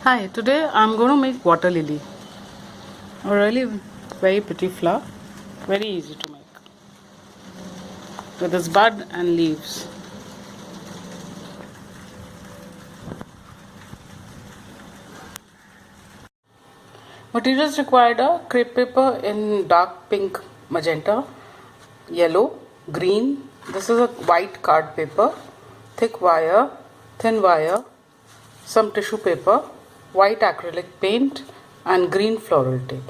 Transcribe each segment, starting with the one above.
Hi, today I'm going to make water lily. A really very pretty flower, very easy to make with its bud and leaves. Materials required are crepe paper in dark pink, magenta, yellow, green. This is a white card paper, thick wire, thin wire, some tissue paper, white acrylic paint and green floral tape.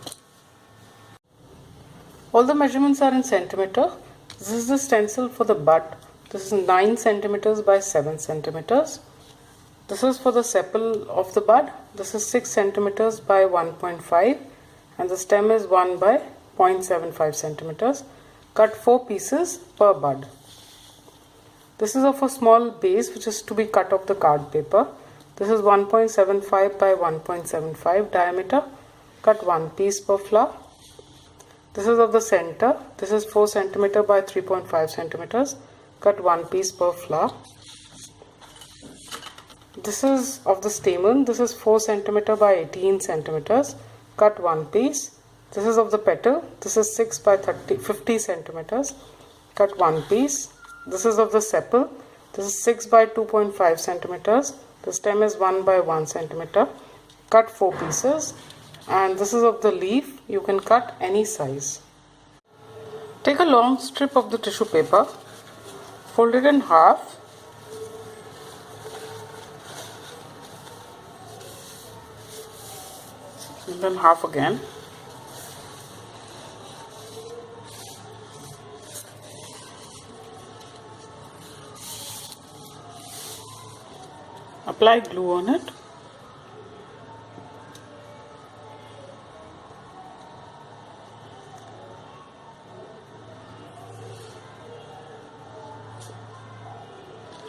All the measurements are in centimeter. This is the stencil for the bud. This is 9 centimeters by 7 centimeters. This is for the sepal of the bud. This is 6 centimeters by 1.5 and the stem is 1 by 0.75 centimeters. Cut 4 pieces per bud. This is of a small base which is to be cut off the card paper. This is 1.75 by 1.75 diameter. Cut 1 piece per flower. This is of the center. This is 4 centimeter by 3.5 centimeters. Cut 1 piece per flower. This is of the stamen. This is 4 centimeter by 18 centimeters. Cut 1 piece. This is of the petal. This is 6 by 50 centimeters. Cut 1 piece. This is of the sepal. This is 6 by 2.5 centimeters. The stem is 1 by 1 centimeter. Cut 4 pieces. And this is of the leaf. You can cut any size. Take a long strip of the tissue paper, fold it in half, and then half again. Apply glue on it.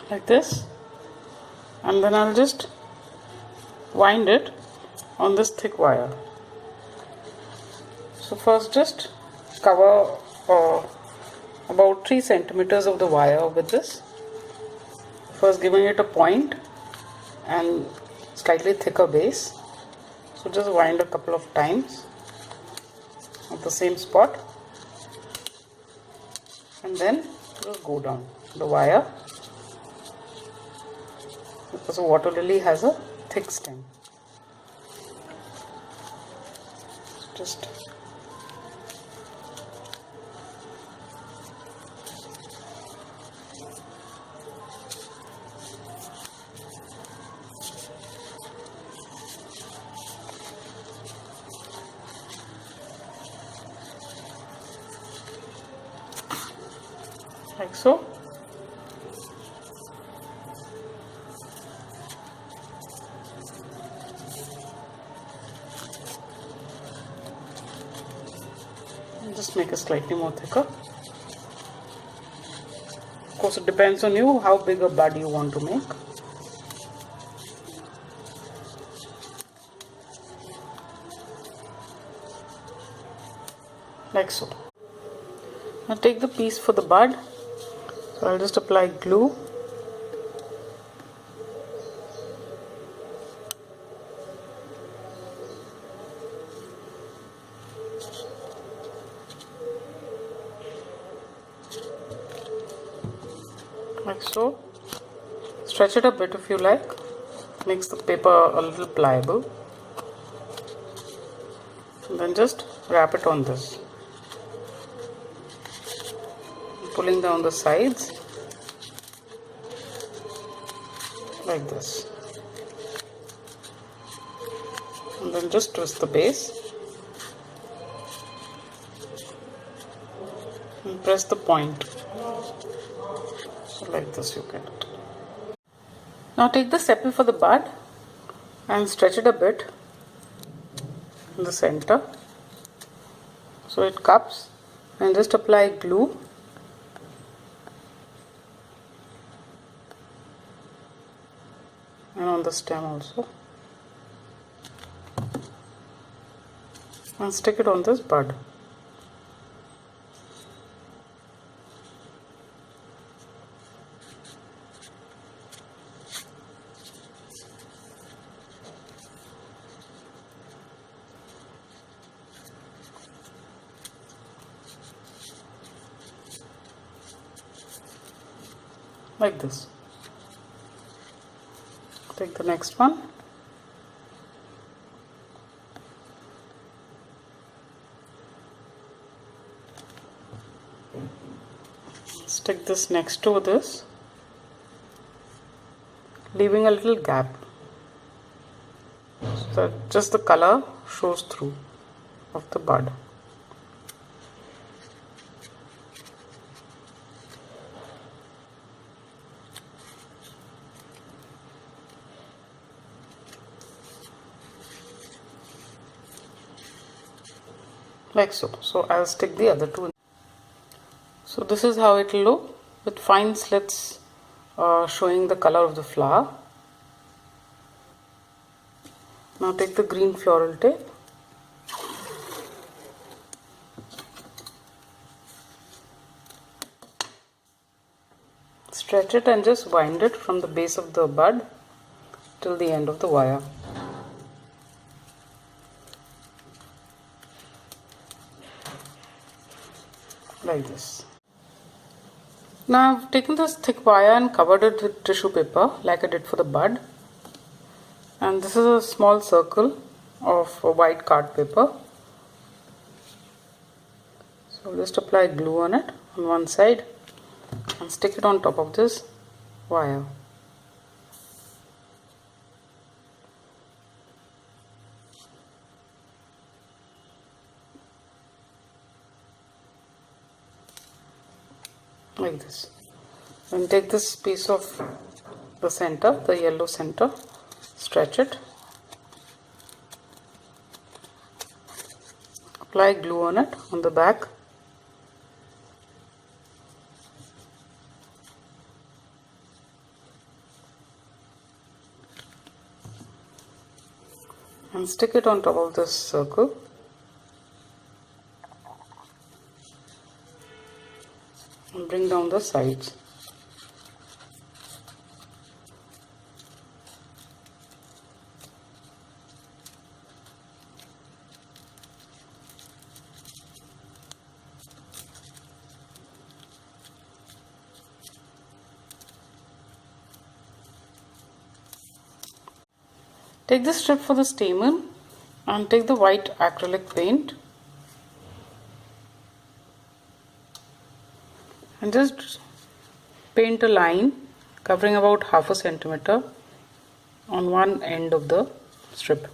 Like this, and then I'll just wind it on this thick wire. So first just cover about 3 centimeters of the wire with this, first giving it a point and slightly thicker base. So just wind a couple of times at the same spot and then just go down the wire, because a water lily has a thick stem. Just like so. Just make it slightly more thicker. Of course, it depends on you how big a bud you want to make. Like so. Now take the piece for the bud. So I'll just apply glue. Like so. Stretch it a bit if you like. Makes the paper a little pliable. And then just wrap it on this. Pulling down the sides like this. And then just twist the base. And press the point. So like this you get it. Now take the sepal for the bud and stretch it a bit in the center so it cups, and just apply glue and on the stem also, and stick it on this bud. like this. Take the next one. Stick this next to this, leaving a little gap so that just the color shows through of the bud. Like so. So I'll stick the other two. So this is how it will look, with fine slits showing the color of the flower. Now take the green floral tape, stretch it and just wind it from the base of the bud till the end of the wire. Like this. Now I've taken this thick wire and covered it with tissue paper like I did for the bud, and this is a small circle of white card paper. So I'll just apply glue on it on one side and stick it on top of this wire. Like this. Then take this piece of the center, the yellow center, stretch it, apply glue on it on the back, and stick it on top of this circle. And bring down the sides. Take the strip for the stamen and take the white acrylic paint and just paint a line covering about half a centimeter on one end of the strip,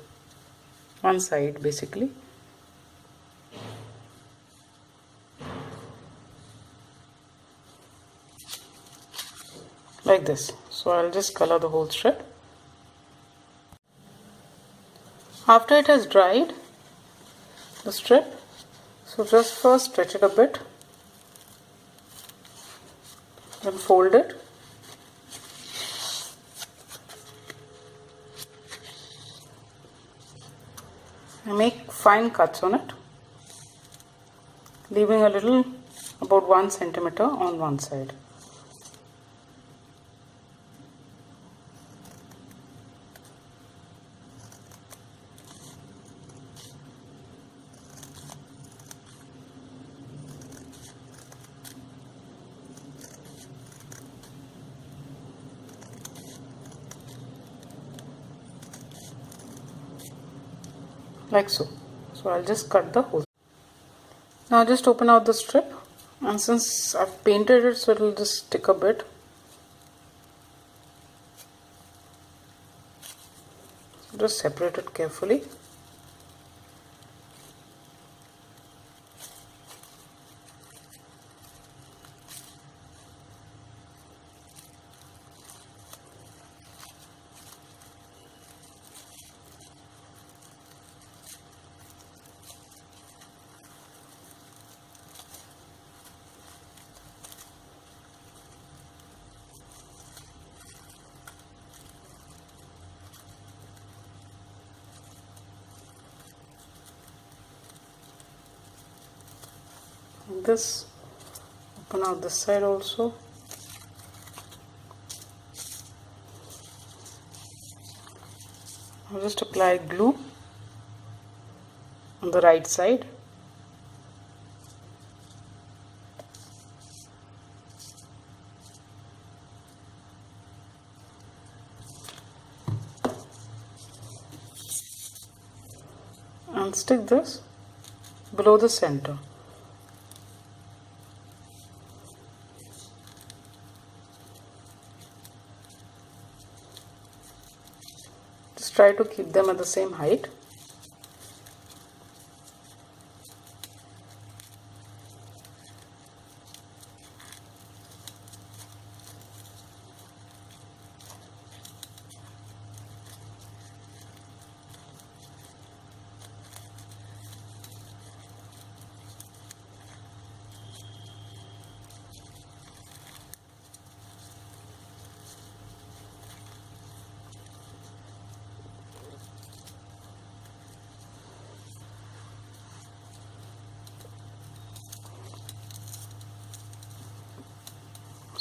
one side basically. Like this. So I'll just color the whole strip. After it has dried, the strip, so just first stretch it a bit, then fold it, and make fine cuts on it, leaving a little, about 1 centimeter on one side. Like so. So I'll just cut the hole. Now just open out the strip, and since I've painted it, so it'll just stick a bit. Just separate it carefully. This, open out this side also. I'll just apply glue on the right side. and stick this below the center. Just try to keep them at the same height.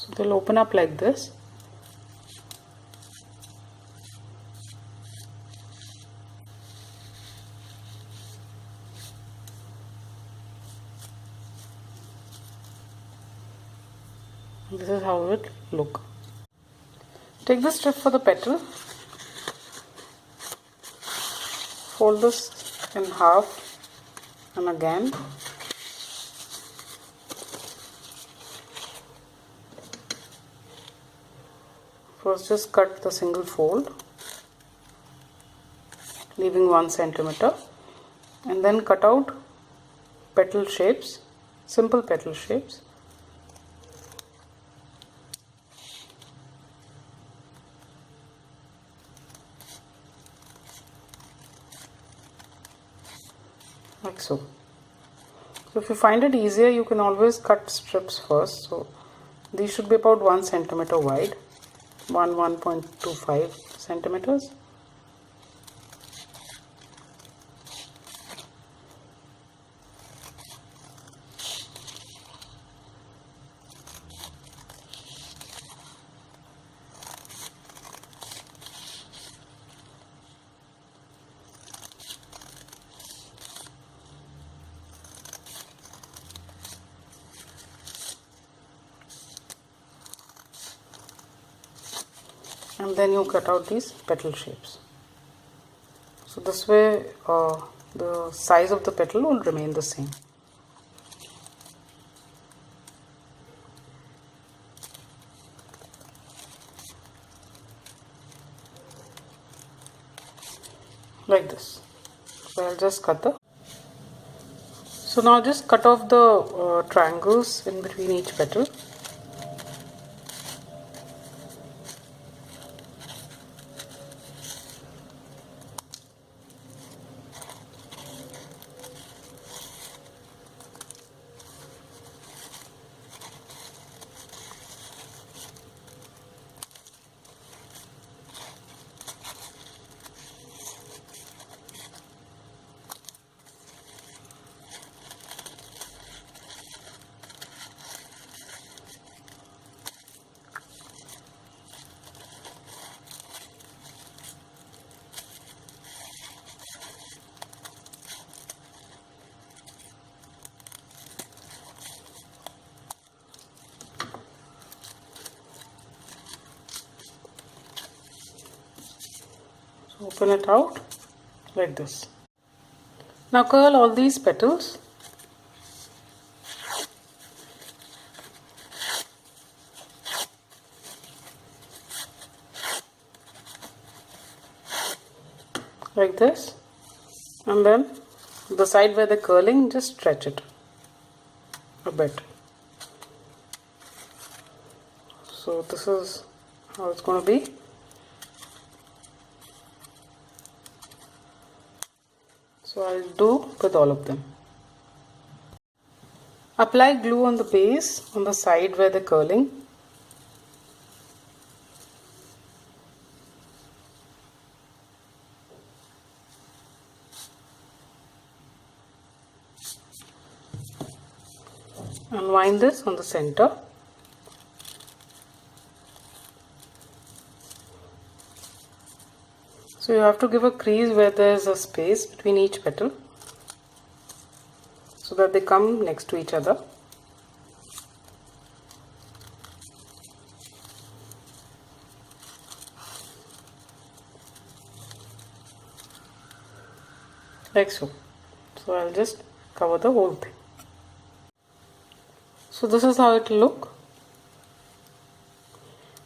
So they'll open up like this. This is how it look. Take the strip for the petal, fold this in half and again. First just cut the single fold, leaving 1 centimeter, and then cut out petal shapes, simple petal shapes. Like so. So if you find it easier, you can always cut strips first. So these should be about 1 centimeter wide, 1.25 centimeters. And then you cut out these petal shapes. So this way the size of the petal will remain the same. Like this. So I'll just cut the. So now just cut off the triangles in between each petal. Open it out like this. Now curl all these petals. Like this, and then the side where they're curling, just stretch it a bit. So this is how it's going to be. So I'll do with all of them. Apply glue on the base on the side where they're curling. Unwind this on the center. So you have to give a crease where there is a space between each petal so that they come next to each other. Like so. So I'll just cover the whole thing. So this is how it will look.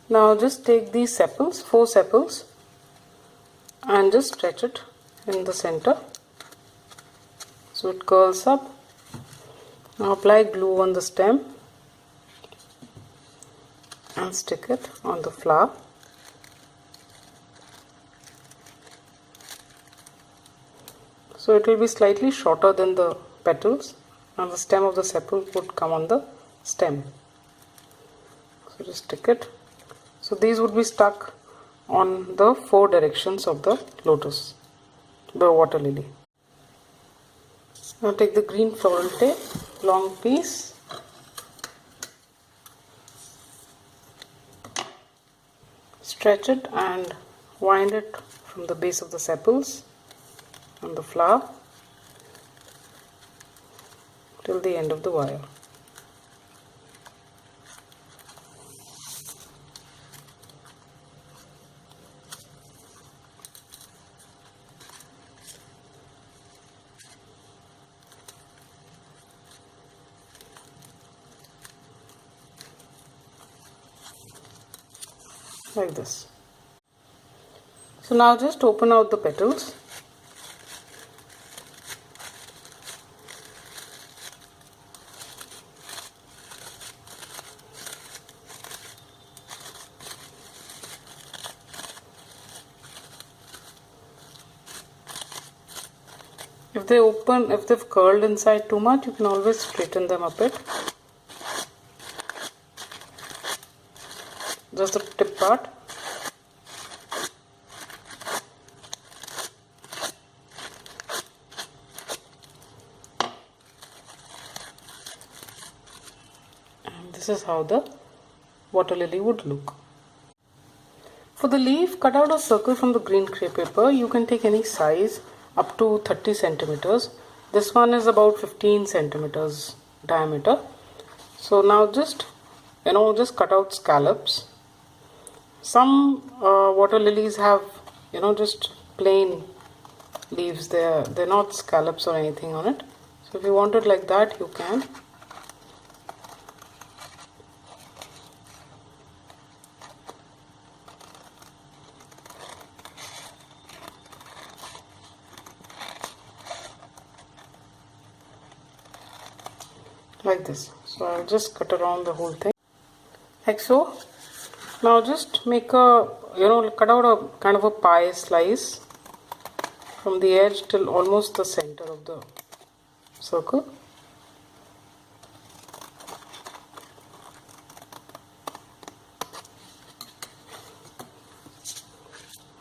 Now just take these sepals, 4 sepals, and just stretch it in the center so it curls up. Now apply glue on the stem and stick it on the flower. So it will be slightly shorter than the petals, and the stem of the sepal would come on the stem. So just stick it. So these would be stuck on the 4 directions of the lotus, the water lily. Now take the green floral tape, long piece, stretch it and wind it from the base of the sepals and the flower till the end of the wire. Like this. So now just open out the petals. If they've curled inside too much, you can always straighten them a bit. Just the tip part. And this is how the water lily would look. For the leaf, cut out a circle from the green crepe paper. You can take any size up to 30 centimeters. This one is about 15 centimeters diameter. So now just cut out scallops. Some water lilies have just plain leaves. They're not scallops or anything on it. So if you want it like that, you can. Like this. So I'll just cut around the whole thing like so. Now just make a cut out a kind of a pie slice from the edge till almost the center of the circle.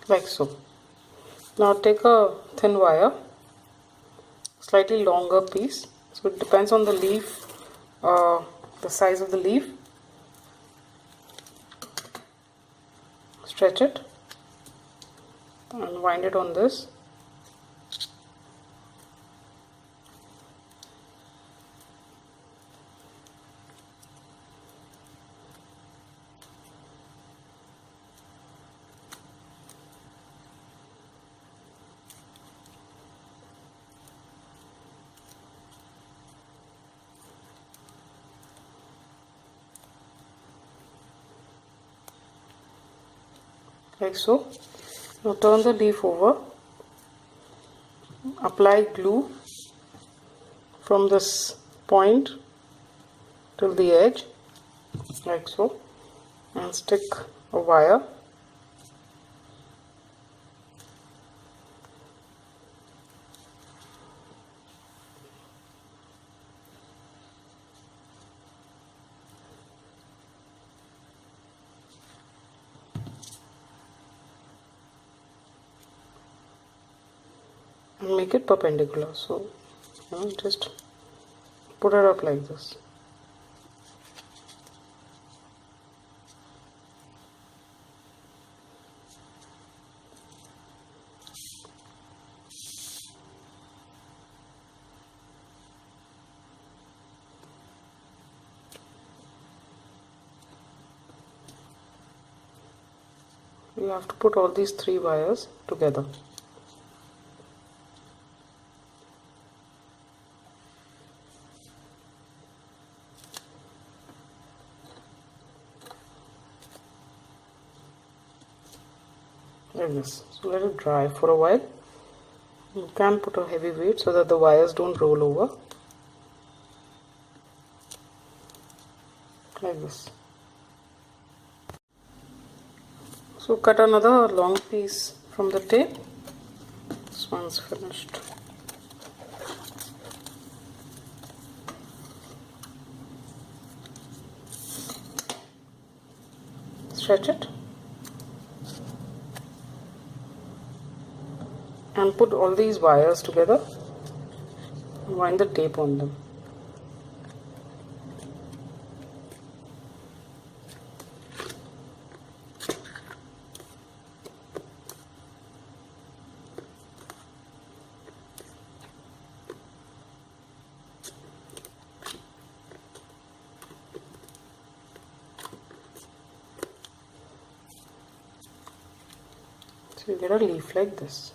Like so. Now take a thin wire, slightly longer piece. So it depends on the leaf, the size of the leaf. Stretch it and wind it on this. Like so. Now turn the leaf over, apply glue from this point till the edge like so, and stick a wire. And make it perpendicular. So just put it up like this. You have to put all these 3 wires together. like this. So let it dry for a while. You can put a heavy weight so that the wires don't roll over. Like this. So cut another long piece from the tape. This one's finished. Stretch it and put all these wires together and wind the tape on them. So you get a leaf like this.